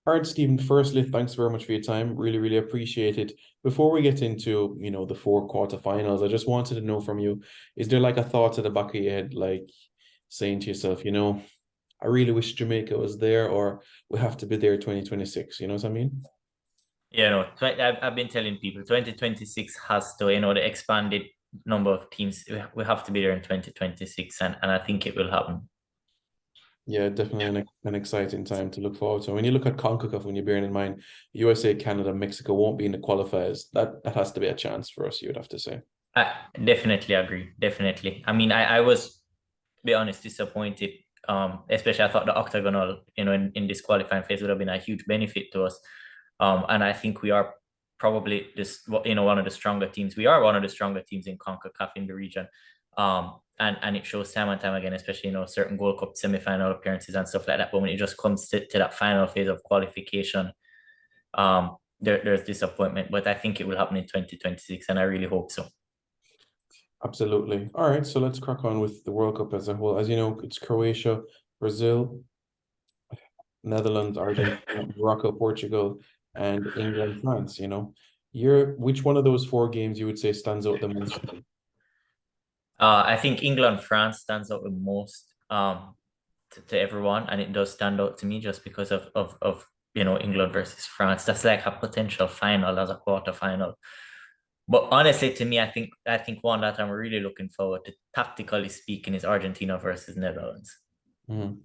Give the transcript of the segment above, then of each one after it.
All right, Stephen, firstly, thanks very much for your time. Really, really appreciate it. Before we get into, the four quarterfinals, I just wanted to know from you, is there like a thought at the back of your head, like saying to yourself, I really wish Jamaica was there or we have to be there 2026, you know what I mean? I've been telling people 2026 has to, the expanded number of teams, we have to be there in 2026, and I think it will happen. Yeah, definitely an exciting time to look forward to. When you look at CONCACAF, when you're bearing in mind USA, Canada, Mexico won't be in the qualifiers, that has to be a chance for us, you would have to say. I definitely agree. Definitely. I mean, I was, to be honest, disappointed. Especially I thought the octagonal, in this qualifying phase would have been a huge benefit to us. And I think we are probably one of the stronger teams. We are one of the stronger teams in CONCACAF in the region. And it shows time and time again, especially, certain Gold Cup semi-final appearances and stuff like that. But when it just comes to that final phase of qualification, there's disappointment. But I think it will happen in 2026, and I really hope so. Absolutely. All right, so let's crack on with the World Cup as a whole. As you know, it's Croatia, Brazil, Netherlands, Argentina, Morocco, Portugal, and England, France, which one of those four games you would say stands out the most? I think England France stands out the most to everyone, and it does stand out to me just because of England versus France. That's like a potential final as a quarter final. But honestly, to me, I think one that I'm really looking forward to, tactically speaking, is Argentina versus Netherlands. Mhm.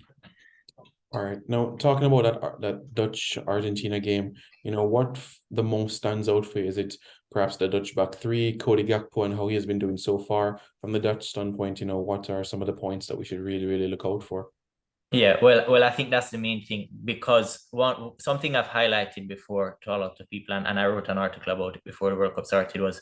All right. Now, talking about that Dutch Argentina game, the most stands out for you? Is it perhaps the Dutch back three, Cody Gakpo, and how he has been doing so far from the Dutch standpoint? What are some of the points that we should really, really look out for? Yeah, well, I think that's the main thing because something I've highlighted before to a lot of people, and I wrote an article about it before the World Cup started, was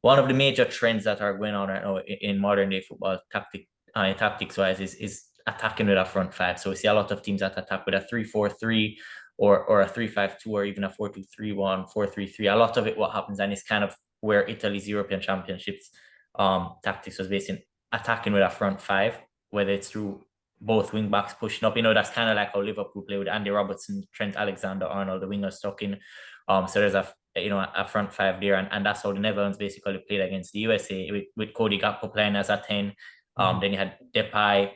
one of the major trends that are going on right now in modern day football tactics wise is attacking with a front five. So we see a lot of teams that attack with a 3-4-3 or a 3-5-2 or even a 4-2-3-1, 4-3-3. A lot of it what happens, and it's kind of where Italy's European Championships tactics was based in attacking with a front five, whether it's through both wing backs pushing up. That's kind of like how Liverpool play with Andy Robertson, Trent Alexander-Arnold, the wingers stuck in. So there's a front five there, and that's how the Netherlands basically played against the USA with Cody Gakpo playing as a 10. Mhm. Then you had Depay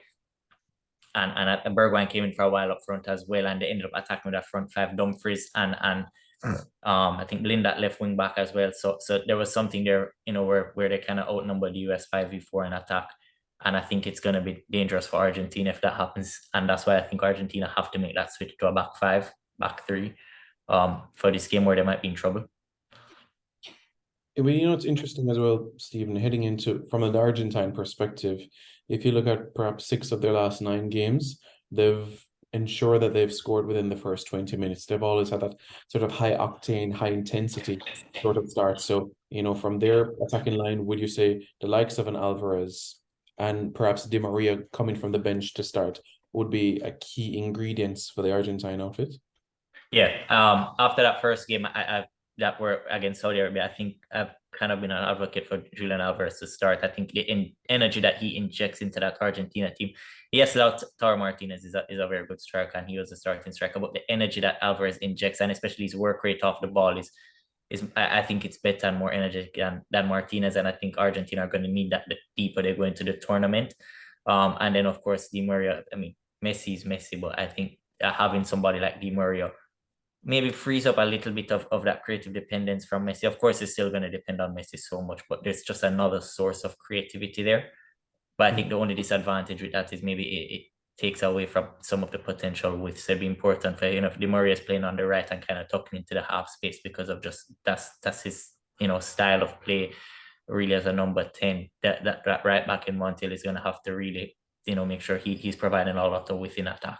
and Bergwijn came in for a while up front as well, and they ended up attacking with that front five, Dumfries and I think Blind at left wing back as well. So there was something there, where they kind of outnumbered the US 5v4 in attack. And I think it's going to be dangerous for Argentina if that happens. And that's why I think Argentina have to make that switch to a back five, back three, for this game where they might be in trouble. Well, it's interesting as well, Stephen, heading into from an Argentine perspective, if you look at perhaps six of their last nine games, they've ensured that they've scored within the first 20 minutes. They've always had that sort of high octane, high intensity sort of start. So, from their attacking line, would you say the likes of an Alvarez and perhaps Di Maria coming from the bench to start would be a key ingredients for the Argentine outfit? Yeah. After that first game, I that were against Saudi Arabia, I think I've kind of been an advocate for Julian Alvarez to start. I think the energy that he injects into that Argentina team. Yes, Lautaro Martinez is a very good striker, and he was a starting striker. But the energy that Alvarez injects, and especially his work rate off the ball, is I think it's better and more energetic than Martinez. And I think Argentina are going to need that the deeper they go into the tournament. And then of course Di Maria. I mean, Messi is Messi, but I think having somebody like Di Maria maybe frees up a little bit of that creative dependence from Messi. Of course, it's still going to depend on Messi so much, but there's just another source of creativity there. But I think the only disadvantage with that is maybe it takes away from some of the potential with Sebi important for, if Di Maria is playing on the right and kind of tucking into the half space because of just that's his, style of play really as a number 10. That right back in Montiel is going to have to really, make sure he's providing a lot of within attack.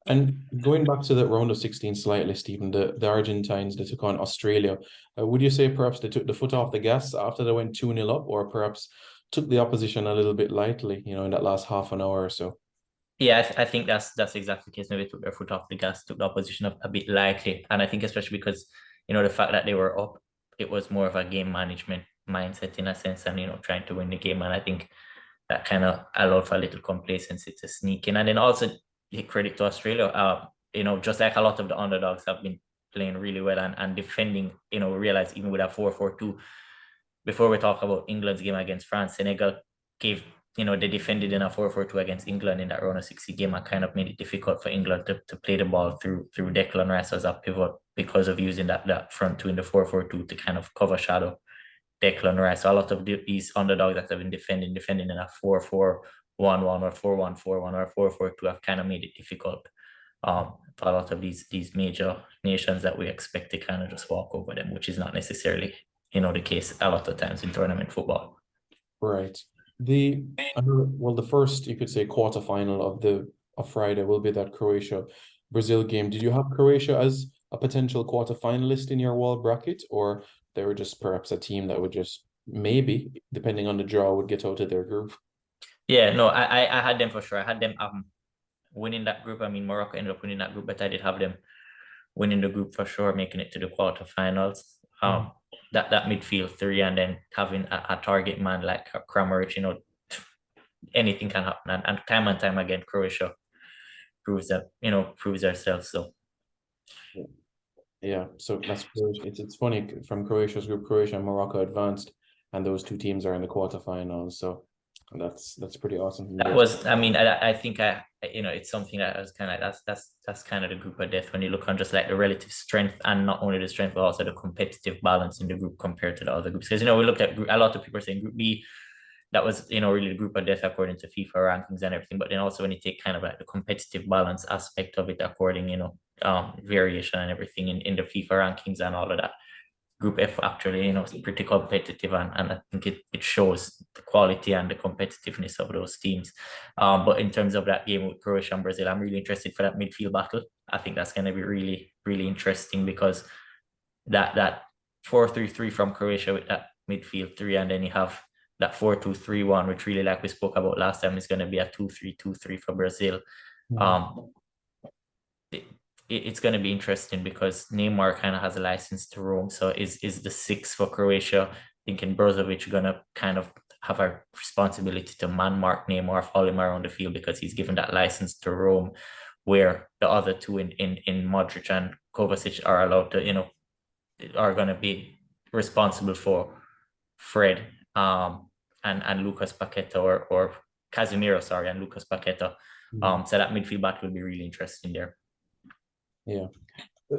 And going back to the round of 16 slightly, Stephen, the Argentines, they took on Australia. Would you say perhaps they took the foot off the gas after they went 2-0 up, or perhaps took the opposition a little bit lightly, in that last half an hour or so? Yeah, I think that's exactly the case. Maybe took their foot off the gas, took the opposition up a bit lightly, and I think especially because the fact that they were up, it was more of a game management mindset in a sense, and trying to win the game, and I think that kind of allowed for a little complacency to sneak in, and then also credit to Australia. just like a lot of the underdogs have been playing really well and defending, realize even with a 4-4-2, before we talk about England's game against France, Senegal gave, they defended in a 4-4-2 against England in that round of 60 game and kind of made it difficult for England to play the ball through Declan Rice as a pivot because of using that front two in the 4-4-2 to kind of cover shadow Declan Rice. So a lot of these underdogs that have been defending in a 4-4-1-1 or 4-1-4-1 or 4-4-2 have kind of made it difficult for a lot of these major nations that we expect to kind of just walk over them, which is not necessarily the case a lot of times in tournament football. Right. The first, you could say, quarterfinal of Friday will be that Croatia Brazil game. Did you have Croatia as a potential quarterfinalist in your wall bracket, or they were just perhaps a team that would just maybe, depending on the draw, would get out of their group? Yeah, no, I had them for sure. I had them winning that group. I mean, Morocco ended up winning that group, but I did have them winning the group for sure, making it to the quarterfinals. That midfield three, and then having a target man like Kramaric, anything can happen. And time again, Croatia proves themselves. So yeah, so that's it's funny, from Croatia's group, Croatia and Morocco advanced, and those two teams are in the quarterfinals. So that's pretty awesome. that was, I mean, I think it's something that was kind of that's kind of the group of death when you look on just like the relative strength, and not only the strength but also the competitive balance in the group compared to the other groups. Because we looked at a lot of people are saying Group B, that was really the group of death according to FIFA rankings and everything. But then also when you take kind of like the competitive balance aspect of it according, variation and everything in the FIFA rankings and all of that, Group F actually, is pretty competitive, and I think it shows the quality and the competitiveness of those teams. But in terms of that game with Croatia and Brazil, I'm really interested for that midfield battle. I think that's going to be really, really interesting, because that 4-3-3 from Croatia with that midfield three, and then you have that 4-2-3-1, which really, like we spoke about last time, is going to be a 2-3-2-3 for Brazil. It's going to be interesting because Neymar kind of has a license to roam. So is the 6 for Croatia, thinking Brozovic, going to kind of have a responsibility to man mark Neymar, follow him around the field because he's given that license to roam, where the other two in Modric and Kovacic are allowed to, are going to be responsible for Fred and Lucas Paqueta, or Casemiro, sorry, and Lucas Paqueta. So that midfield battle will be really interesting there. Yeah.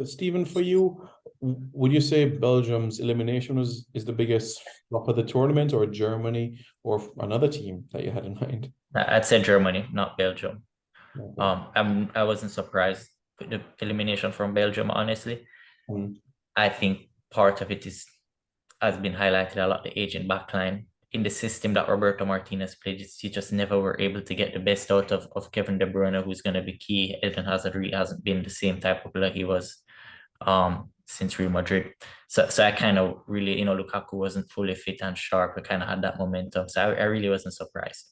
Stephen, for you, would you say Belgium's elimination is the biggest flop of the tournament, or Germany, or another team that you had in mind? I'd say Germany, not Belgium. Okay. I wasn't surprised with the elimination from Belgium, honestly. I think part of it has been highlighted a lot, the aging backline. In the system that Roberto Martinez played, he just never were able to get the best out of Kevin De Bruyne, who's going to be key. Eden Hazard really hasn't been the same type of player he was since Real Madrid. So I kind of really, Lukaku wasn't fully fit and sharp. We kind of had that momentum. So I really wasn't surprised.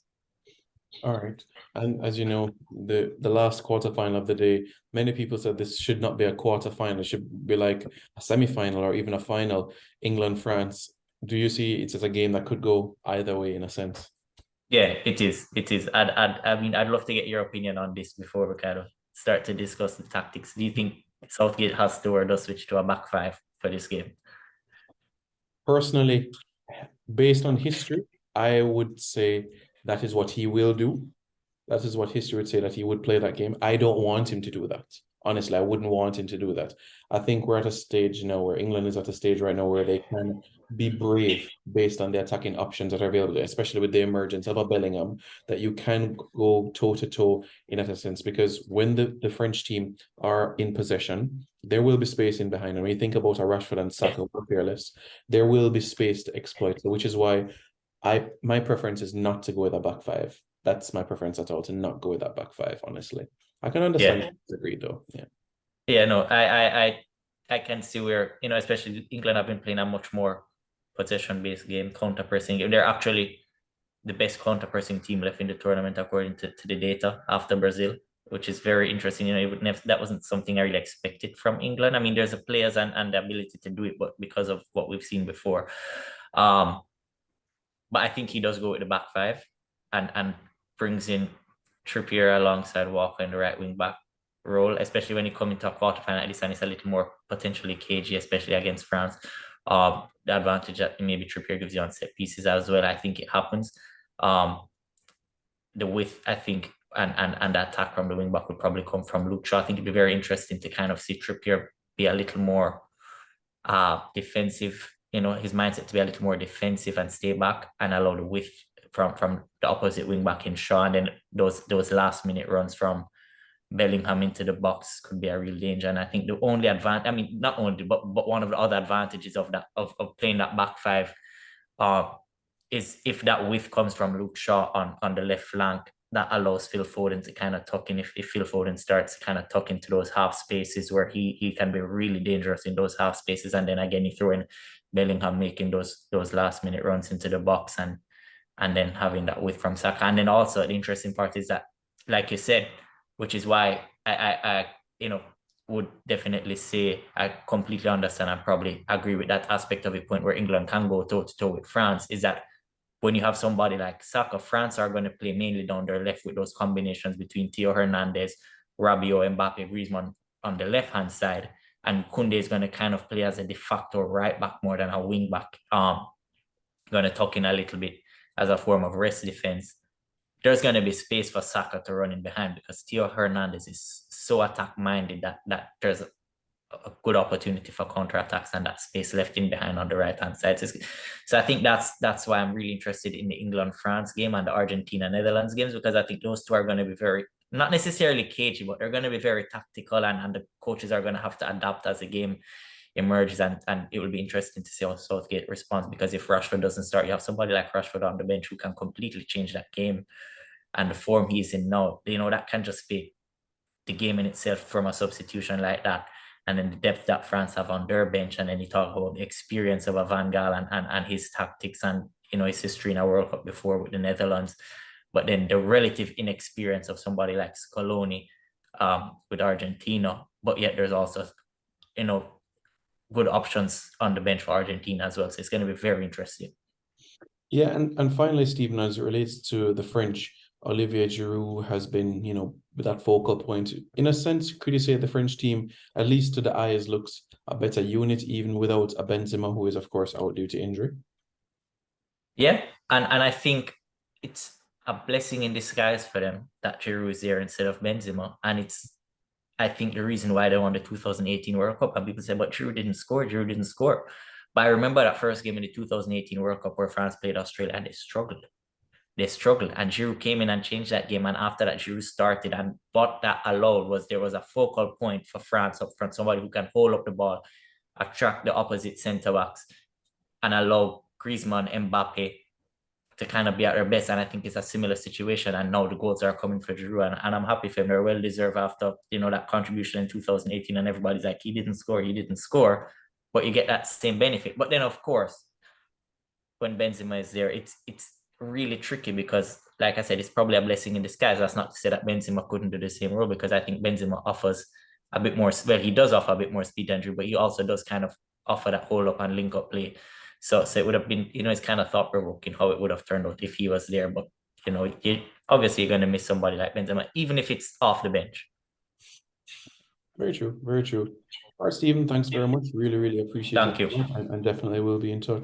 All right. And as you know, the last quarterfinal of the day, many people said this should not be a quarterfinal. It should be like a semi-final or even a final, England, France. Do you see it's as a game that could go either way in a sense? Yeah, it is. It is. I'd love to get your opinion on this before we kind of start to discuss the tactics. Do you think Southgate has to, or does switch to a back five for this game? Personally, based on history, I would say that is what he will do. That is what history would say, that he would play that game. I don't want him to do that. Honestly, I wouldn't want him to do that. I think we're at a stage now where England is at a stage right now where they can be brave based on the attacking options that are available, especially with the emergence of a Bellingham, that you can go toe-to-toe in that sense. Because when the French team are in possession, there will be space in behind. And when you think about a Rashford and Saka were fearless, there will be space to exploit. So which is why my preference is not to go with a back five. That's my preference at all, to not go with that back five, honestly. I can understand disagree though. Yeah. Yeah, no, I can see where, especially England have been playing a much more possession-based game, counter-pressing game. They're actually the best counter-pressing team left in the tournament according to the data after Brazil, which is very interesting. That wasn't something I really expected from England. I mean, there's the players and the ability to do it, but because of what we've seen before. But I think he does go with the back five and brings in Trippier alongside Walker in the right wing back. role, especially when you come into a quarterfinal like this and it's a little more potentially cagey, especially against France. The advantage that maybe Trippier gives you on set pieces as well, I think it happens. The width, I think, and the attack from the wing back would probably come from Luke Shaw. I think it'd be very interesting to kind of see Trippier be a little more defensive, his mindset to be a little more defensive and stay back and allow the width from the opposite wing back in Shaw. And then those last minute runs from Bellingham into the box could be a real danger. And I think the only advantage, I mean, not only, but one of the other advantages of that of playing that back five is if that width comes from Luke Shaw on the left flank, that allows Phil Foden to kind of tuck in. If Phil Foden starts to kind of tuck into those half spaces where he can be really dangerous in those half spaces. And then again, you throw in Bellingham making those last minute runs into the box and then having that width from Saka. And then also the interesting part is that, like you said, which is why I would definitely say I completely understand and probably agree with that aspect of the point where England can go toe to toe with France, is that when you have somebody like Saka, France are going to play mainly down their left with those combinations between Theo Hernandez, Rabiot, Mbappe, Griezmann on the left-hand side. And Koundé is going to kind of play as a de facto right back more than a wing back. Going to tuck in a little bit as a form of rest defense. There's going to be space for Saka to run in behind because Theo Hernandez is so attack-minded that there's a good opportunity for counter-attacks and that space left in behind on the right-hand side. So I think that's why I'm really interested in the England-France game and the Argentina-Netherlands games, because I think those two are going to be very, not necessarily cagey, but they're going to be very tactical, and the coaches are going to have to adapt as the game emerges, and it will be interesting to see how Southgate responds, because if Rashford doesn't start, you have somebody like Rashford on the bench who can completely change that game, and the form he's in now, that can just be the game in itself from a substitution like that. And then the depth that France have on their bench, and then you talk about the experience of a Van Gaal and his tactics and his history in a World Cup before with the Netherlands, but then the relative inexperience of somebody like Scaloni with Argentina, but yet there's also good options on the bench for Argentina as well. So it's going to be very interesting. Yeah, and finally, Stephen, as it relates to the French, Olivier Giroud has been, that focal point. In a sense, could you say the French team, at least to the eyes, looks a better unit, even without a Benzema, who is, of course, out due to injury? Yeah, and I think it's a blessing in disguise for them that Giroud is there instead of Benzema. And I think the reason why they won the 2018 World Cup, and people say, but Giroud didn't score. But I remember that first game in the 2018 World Cup where France played Australia and they struggled. And Giroud came in and changed that game. And after that, Giroud started. And what that allowed was there was a focal point for France up front, somebody who can hold up the ball, attract the opposite centre backs, and allow Griezmann, Mbappe to kind of be at their best. And I think it's a similar situation. And now the goals are coming for Giroud. And I'm happy for him. They're well deserved after, that contribution in 2018. And everybody's like, he didn't score. But you get that same benefit. But then, of course, when Benzema is there, it's really tricky because, like I said, it's probably a blessing in disguise. That's not to say that Benzema couldn't do the same role, because I think Benzema offers a bit more, well, he does offer a bit more speed than Giroud, but he also does kind of offer that hold up and link up play. So it would have been, it's kind of thought provoking how it would have turned out if he was there. But, obviously you're going to miss somebody like Benzema, even if it's off the bench. Very true. Very true. All right, Stephen, thanks very much. Really, really appreciate it. Thank you. And definitely will be in touch.